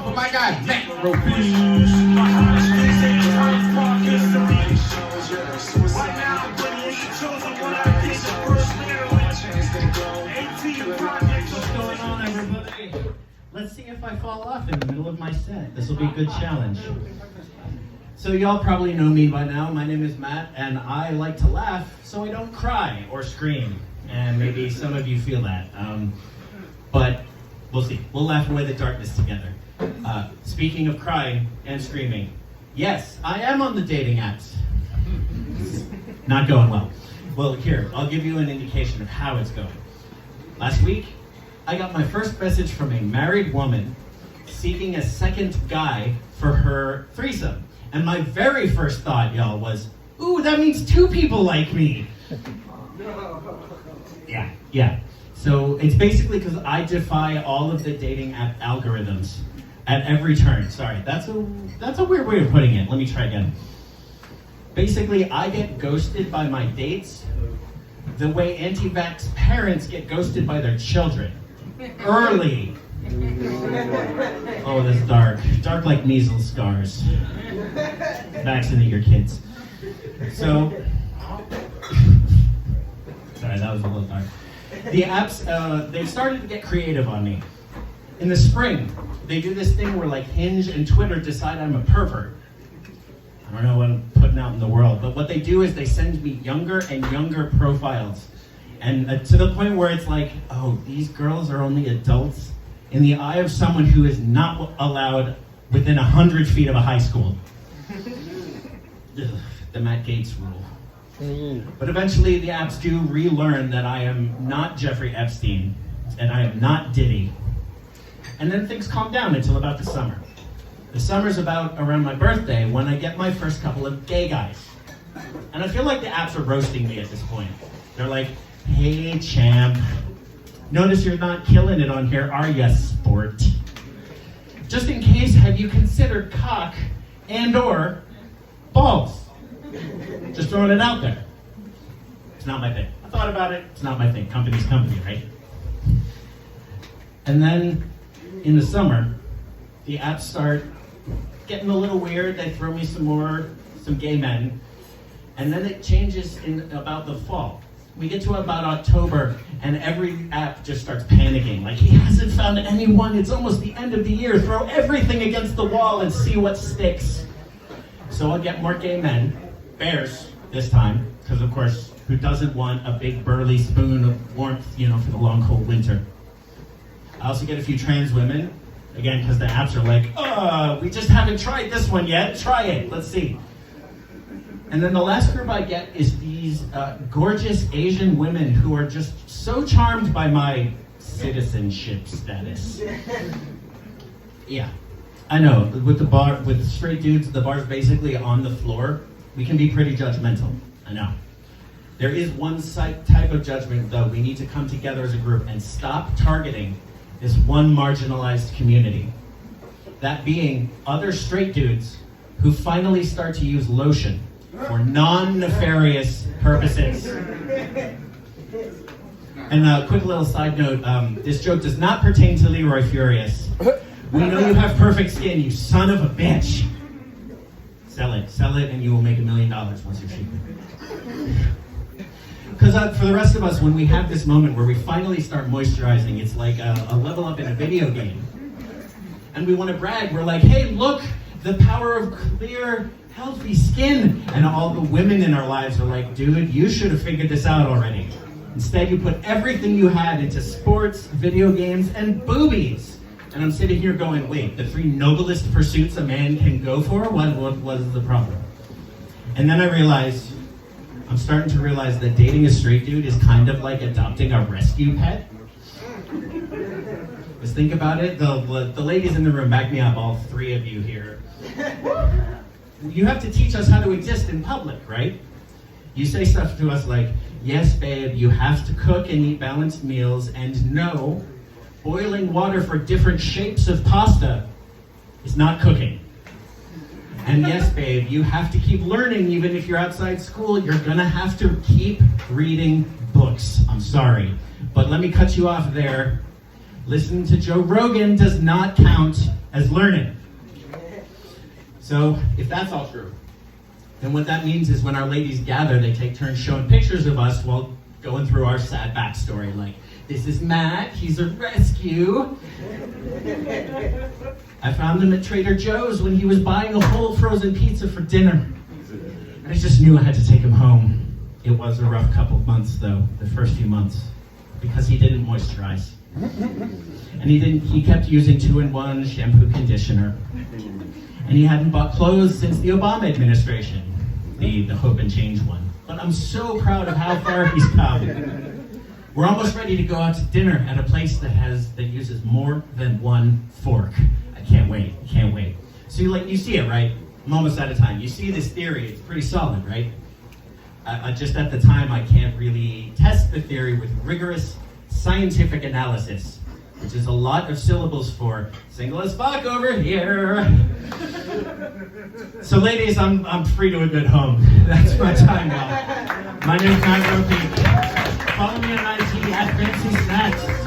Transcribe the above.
for my guy, Matt. What's going on, everybody? Let's see if I fall off in the middle of my set. This will be a good challenge. So y'all probably know me by now. My name is Matt, and I like to laugh so I don't cry or scream. And maybe some of you feel that. But we'll see. We'll laugh away the darkness together. Speaking of crying and screaming, yes, I am on the dating apps. Not going well. Well, here, I'll give you an indication of how it's going. Last week, I got my first message from a married woman seeking a second guy for her threesome. And my very first thought, y'all, was, ooh, that means two people like me. Yeah. So it's basically because I defy all of the dating app algorithms at every turn. Sorry, that's a weird way of putting it. Let me try again. Basically, I get ghosted by my dates the way anti-vax parents get ghosted by their children. Early. Oh, that's dark. Dark like measles scars. Vaccinate your kids. So, sorry, that was a little dark. The apps, they've started to get creative on me. In the spring, they do this thing where like Hinge and Twitter decide I'm a pervert. I don't know what I'm putting out in the world, but what they do is they send me younger and younger profiles. And to the point where it's like, oh, these girls are only adults in the eye of someone who is not allowed within 100 feet of a high school. Ugh, the Matt Gaetz rule. But eventually the apps do relearn that I am not Jeffrey Epstein and I am not Diddy. And then things calm down until about the summer. The summer's about around my birthday when I get my first couple of gay guys. And I feel like the apps are roasting me at this point. They're like, hey champ, notice you're not killing it on here, are ya, sport? Just in case, have you considered cock and or balls? Just throwing it out there. It's not my thing. I thought about it, it's not my thing. Company's company, right? And then in the summer, the apps start getting a little weird. They throw me some gay men. And then it changes in about the fall. We get to about October, and every app just starts panicking. Like, he hasn't found anyone. It's almost the end of the year. Throw everything against the wall and see what sticks. So I'll get more gay men, bears this time, because of course, who doesn't want a big burly spoon of warmth, for the long cold winter? I also get a few trans women, again, because the apps are like, we just haven't tried this one yet. Try it. Let's see. And then the last group I get is these gorgeous Asian women who are just so charmed by my citizenship status. Yeah, I know. With straight dudes, the bar's basically on the floor. We can be pretty judgmental. I know. There is one type of judgment, though. We need to come together as a group and stop targeting this one marginalized community. That being other straight dudes who finally start to use lotion for non-nefarious purposes. And a quick little side note, this joke does not pertain to Leroy Furious. We know you have perfect skin, you son of a bitch. Sell it, and you will make $1 million once you shoot it. Because for the rest of us, when we have this moment where we finally start moisturizing, it's like a level up in a video game. And we want to brag, we're like, hey, look, the power of clear, healthy skin. And all the women in our lives are like, dude, you should have figured this out already. Instead, you put everything you had into sports, video games, and boobies. And I'm sitting here going, wait, the 3 noblest pursuits a man can go for? What is the problem? And then I'm starting to realize that dating a straight dude is kind of like adopting a rescue pet. Just think about it. The ladies in the room, back me up, all 3 of you here. You have to teach us how to exist in public, right? You say stuff to us like, yes, babe, you have to cook and eat balanced meals, and no, boiling water for different shapes of pasta is not cooking. And yes, babe, you have to keep learning even if you're outside school. You're gonna have to keep reading books. I'm sorry, but let me cut you off there. Listening to Joe Rogan does not count as learning. So if that's all true, then what that means is when our ladies gather, they take turns showing pictures of us while going through our sad backstory, like, this is Matt, he's a rescue. I found him at Trader Joe's when he was buying a whole frozen pizza for dinner. I just knew I had to take him home. It was a rough couple of months, though, the first few months, because he didn't moisturize. And he kept using 2-in-1 shampoo conditioner. And he hadn't bought clothes since the Obama administration, the hope and change one. But I'm so proud of how far he's come. We're almost ready to go out to dinner at a place that uses more than one fork. I can't wait. So you see it, right? I'm almost out of time. You see this theory, it's pretty solid, right? Just at the time, I can't really test the theory with rigorous scientific analysis, which is a lot of syllables for single as fuck over here. So ladies, I'm free to a good home. That's my time now. My name's Matt Ropey. Follow me on IG at Fancy Snacks.